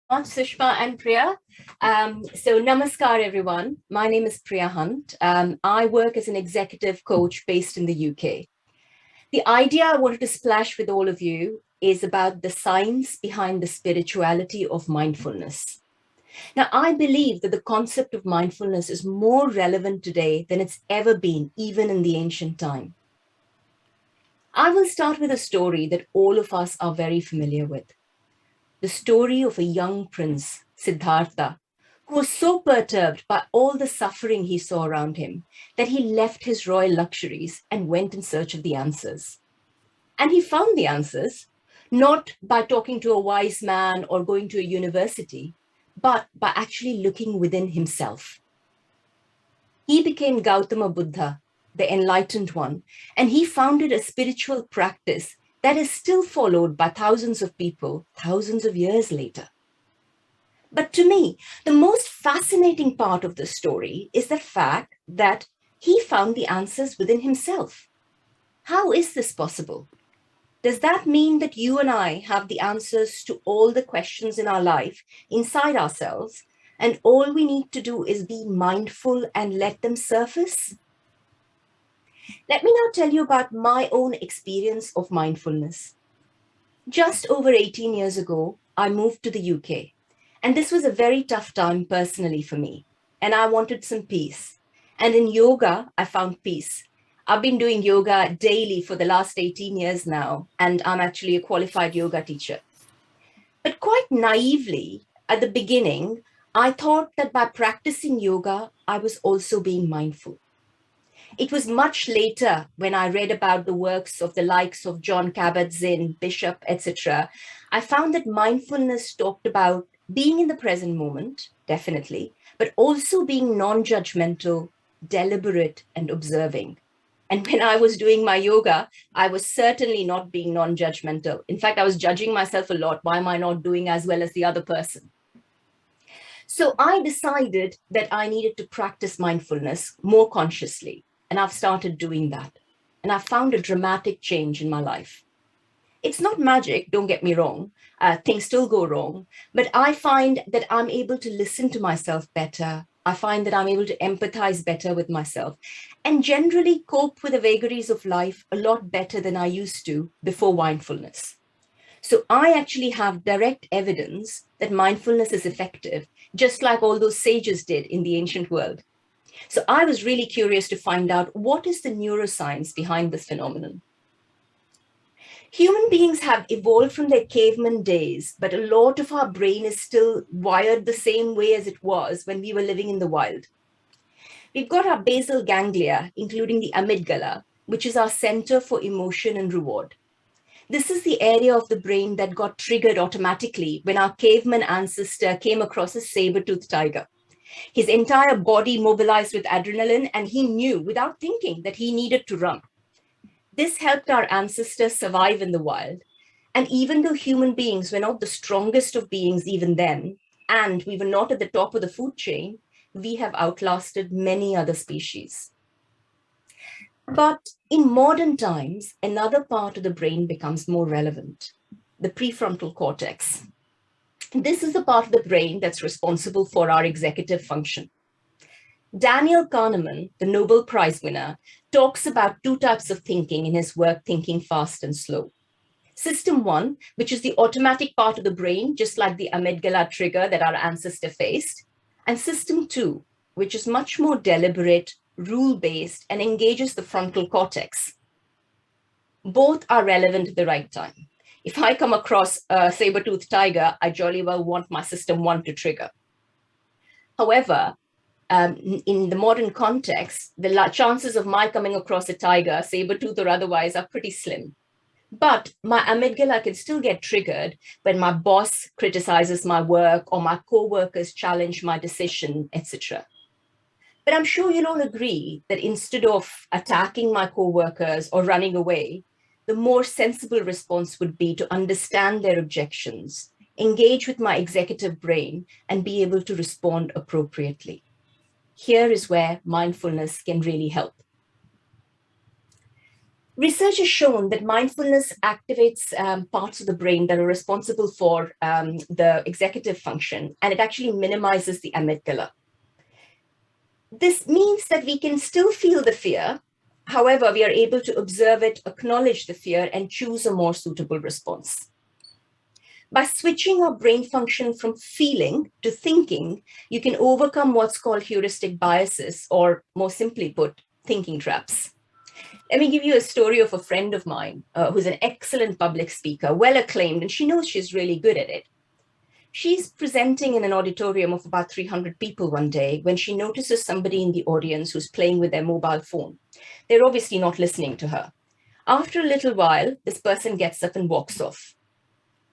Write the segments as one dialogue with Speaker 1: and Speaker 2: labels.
Speaker 1: Sushma and Priya. Namaskar, everyone. My name is Priya Hunt. I work as an executive coach based in the UK. The idea I wanted to splash with all of you is about the science behind the spirituality of mindfulness. Now, I believe that the concept of mindfulness is more relevant today than it's ever been, even in the ancient time. I will start with a story that all of us are very familiar with. The story of a young prince, Siddhartha, who was so perturbed by all the suffering he saw around him that he left his royal luxuries and went in search of the answers. And he found the answers, not by talking to a wise man or going to a university, but by actually looking within himself. He became Gautama Buddha, the enlightened one, and he founded a spiritual practice that is still followed by thousands of people thousands of years later. But to me, the most fascinating part of the story is the fact that he found the answers within himself. How is this possible? Does that mean that you and I have the answers to all the questions in our life inside ourselves, and all we need to do is be mindful and let them surface? Let me now tell you about my own experience of mindfulness. Just over 18 years ago, I moved to the UK, and this was a very tough time personally for me, and I wanted some peace. And in yoga, I found peace. I've been doing yoga daily for the last 18 years now, and I'm actually a qualified yoga teacher. But quite naively, at the beginning, I thought that by practicing yoga, I was also being mindful. It was much later when I read about the works of the likes of John Kabat-Zinn, Bishop, etc. I found that mindfulness talked about being in the present moment, definitely, but also being non-judgmental, deliberate, and observing. And when I was doing my yoga, I was certainly not being non-judgmental. In fact, I was judging myself a lot. Why am I not doing as well as the other person? So I decided that I needed to practice mindfulness more consciously. And I've started doing that. And I've found a dramatic change in my life. It's not magic, don't get me wrong. Things still go wrong. But I find that I'm able to listen to myself better. I find that I'm able to empathize better with myself and generally cope with the vagaries of life a lot better than I used to before mindfulness. So I actually have direct evidence that mindfulness is effective, just like all those sages did in the ancient world. So I was really curious to find out what is the neuroscience behind this phenomenon. Human beings have evolved from their caveman days, but a lot of our brain is still wired the same way as it was when we were living in the wild. We've got our basal ganglia, including the amygdala, which is our center for emotion and reward. This is the area of the brain that got triggered automatically when our caveman ancestor came across a saber-toothed tiger. His entire body mobilized with adrenaline, and he knew without thinking that he needed to run. This helped our ancestors survive in the wild. And even though human beings were not the strongest of beings even then, and we were not at the top of the food chain, we have outlasted many other species. But in modern times, another part of the brain becomes more relevant, the prefrontal cortex. This is the part of the brain that's responsible for our executive function. Daniel Kahneman, the Nobel Prize winner, talks about two types of thinking in his work, Thinking Fast and Slow. System one, which is the automatic part of the brain, just like the amygdala trigger that our ancestor faced, and system two, which is much more deliberate, rule-based, and engages the frontal cortex. Both are relevant at the right time. If I come across a saber-toothed tiger, I jolly well want my system one to trigger. However, in the modern context, the chances of my coming across a tiger, saber-tooth or otherwise, are pretty slim. But my amygdala can still get triggered when my boss criticizes my work or my co-workers challenge my decision, etc. But I'm sure you'll all agree that instead of attacking my co-workers or running away, the more sensible response would be to understand their objections, engage with my executive brain, and be able to respond appropriately. Here is where mindfulness can really help. Research has shown that mindfulness activates parts of the brain that are responsible for the executive function, and it actually minimizes the amygdala. This means that we can still feel the fear. However, we are able to observe it, acknowledge the fear, and choose a more suitable response. By switching our brain function from feeling to thinking, you can overcome what's called heuristic biases, or more simply put, thinking traps. Let me give you a story of a friend of mine who's an excellent public speaker, well acclaimed, and she knows she's really good at it. She's presenting in an auditorium of about 300 people one day when she notices somebody in the audience who's playing with their mobile phone. They're obviously not listening to her. After a little while, this person gets up and walks off.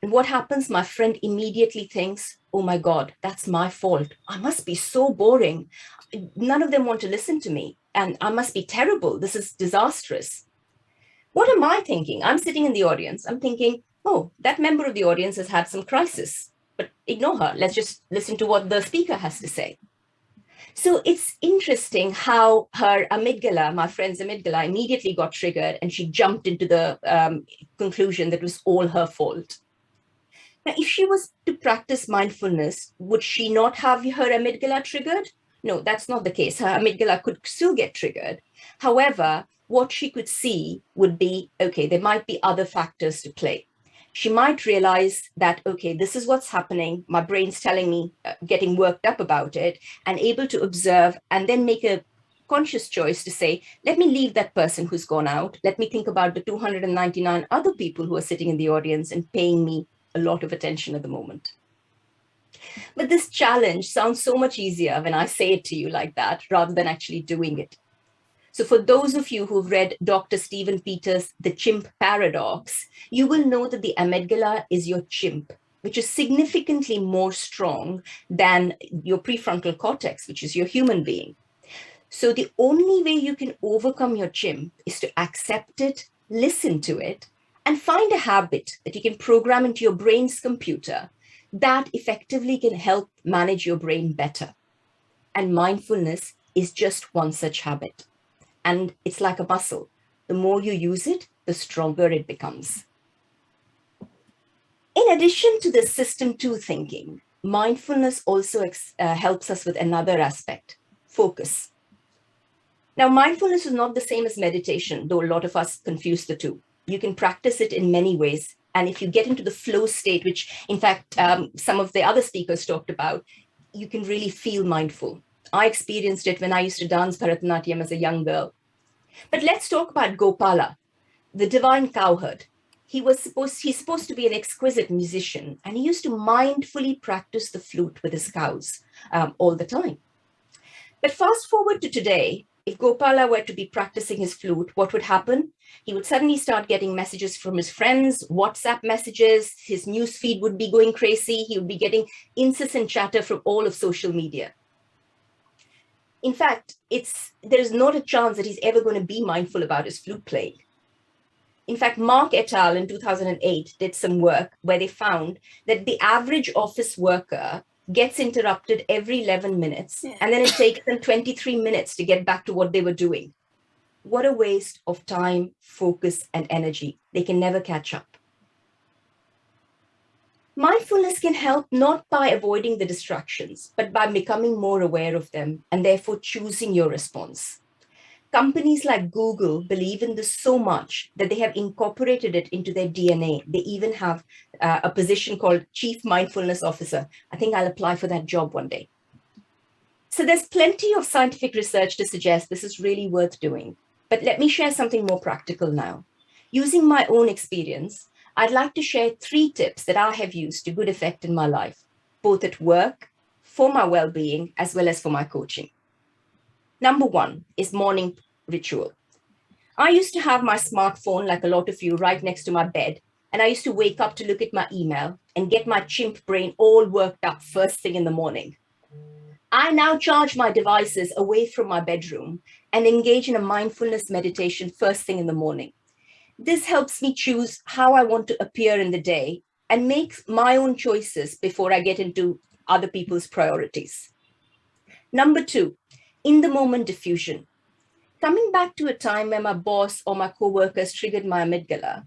Speaker 1: And what happens? My friend immediately thinks, oh my God, that's my fault. I must be so boring. None of them want to listen to me. And I must be terrible. This is disastrous. What am I thinking? I'm sitting in the audience. I'm thinking, oh, that member of the audience has had some crisis. But ignore her. Let's just listen to what the speaker has to say. So it's interesting how her amygdala, my friend's amygdala, immediately got triggered and she jumped into the conclusion that it was all her fault. Now, if she was to practice mindfulness, would she not have her amygdala triggered? No, that's not the case. Her amygdala could still get triggered. However, what she could see would be, okay, there might be other factors to play. She might realize that, okay, this is what's happening. My brain's telling me, getting worked up about it, and able to observe and then make a conscious choice to say, let me leave that person who's gone out. Let me think about the 299 other people who are sitting in the audience and paying me a lot of attention at the moment. But this challenge sounds so much easier when I say it to you like that, rather than actually doing it. So for those of you who've read Dr. Stephen Peters' The Chimp Paradox, you will know that the amygdala is your chimp, which is significantly more strong than your prefrontal cortex, which is your human being. So the only way you can overcome your chimp is to accept it, listen to it, and find a habit that you can program into your brain's computer that effectively can help manage your brain better. And mindfulness is just one such habit. And it's like a muscle. The more you use it, the stronger it becomes. In addition to the system 2 thinking, mindfulness also helps us with another aspect, focus. Now, mindfulness is not the same as meditation, though a lot of us confuse the two. You can practice it in many ways. And if you get into the flow state, which in fact, some of the other speakers talked about, you can really feel mindful. I experienced it when I used to dance Bharatanatyam as a young girl. But let's talk about Gopala, the divine cowherd. He's supposed to be an exquisite musician, and he used to mindfully practice the flute with his cows all the time. But fast forward to today, if Gopala were to be practicing his flute, what would happen? He would suddenly start getting messages from his friends, WhatsApp messages, his news feed would be going crazy, he would be getting incessant chatter from all of social media. In fact, there's not a chance that he's ever going to be mindful about his flute playing. In fact, Mark et al. In 2008 did some work where they found that the average office worker gets interrupted every 11 minutes, and then it takes them 23 minutes to get back to what they were doing. What a waste of time, focus, and energy. They can never catch up. Mindfulness can help not by avoiding the distractions, but by becoming more aware of them and therefore choosing your response. Companies like Google believe in this so much that they have incorporated it into their DNA. They even have a position called Chief Mindfulness Officer. I think I'll apply for that job one day. So there's plenty of scientific research to suggest this is really worth doing. But let me share something more practical now. Using my own experience, I'd like to share 3 tips that I have used to good effect in my life, both at work, for my well-being, as well as for my coaching. Number 1 is morning ritual. I used to have my smartphone, like a lot of you, right next to my bed, and I used to wake up to look at my email and get my chimp brain all worked up first thing in the morning. I now charge my devices away from my bedroom and engage in a mindfulness meditation first thing in the morning. This helps me choose how I want to appear in the day and make my own choices before I get into other people's priorities. Number 2, in the moment diffusion. Coming back to a time where my boss or my coworkers triggered my amygdala,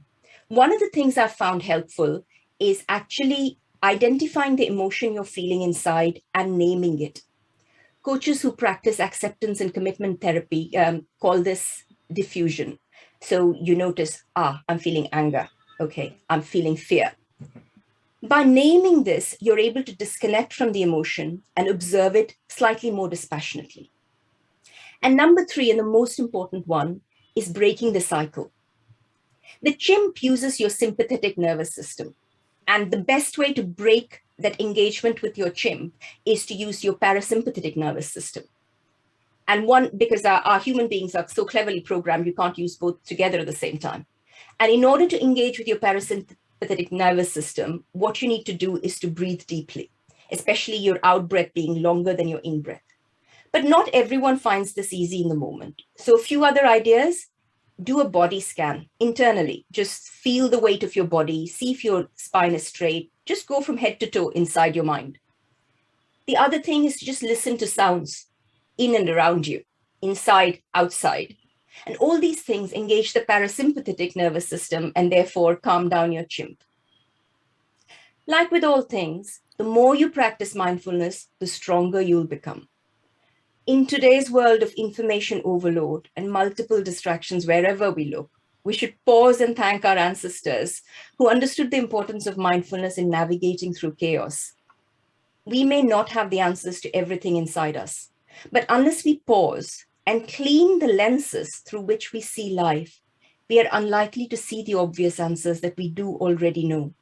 Speaker 1: one of the things I've found helpful is actually identifying the emotion you're feeling inside and naming it. Coaches who practice acceptance and commitment therapy call this diffusion. So you notice, I'm feeling anger. Okay, I'm feeling fear. By naming this, you're able to disconnect from the emotion and observe it slightly more dispassionately. And number 3, and the most important one, is breaking the cycle. The chimp uses your sympathetic nervous system. And the best way to break that engagement with your chimp is to use your parasympathetic nervous system. And because our human beings are so cleverly programmed, you can't use both together at the same time. And in order to engage with your parasympathetic nervous system, what you need to do is to breathe deeply, especially your out breath being longer than your in breath. But not everyone finds this easy in the moment. So a few other ideas: do a body scan internally. Just feel the weight of your body, see if your spine is straight. Just go from head to toe inside your mind. The other thing is to just listen to sounds in and around you, inside, outside. And all these things engage the parasympathetic nervous system and therefore calm down your chimp. Like with all things, the more you practice mindfulness, the stronger you'll become. In today's world of information overload and multiple distractions wherever we look, we should pause and thank our ancestors who understood the importance of mindfulness in navigating through chaos. We may not have the answers to everything inside us, but unless we pause and clean the lenses through which we see life, we are unlikely to see the obvious answers that we do already know.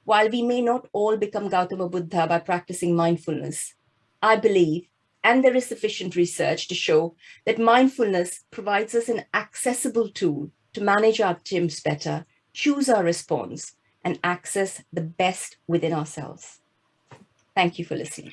Speaker 1: While we may not all become Gautama Buddha by practicing mindfulness, I believe, and there is sufficient research to show, that mindfulness provides us an accessible tool to manage our chimps better, choose our response, and access the best within ourselves. Thank you for listening.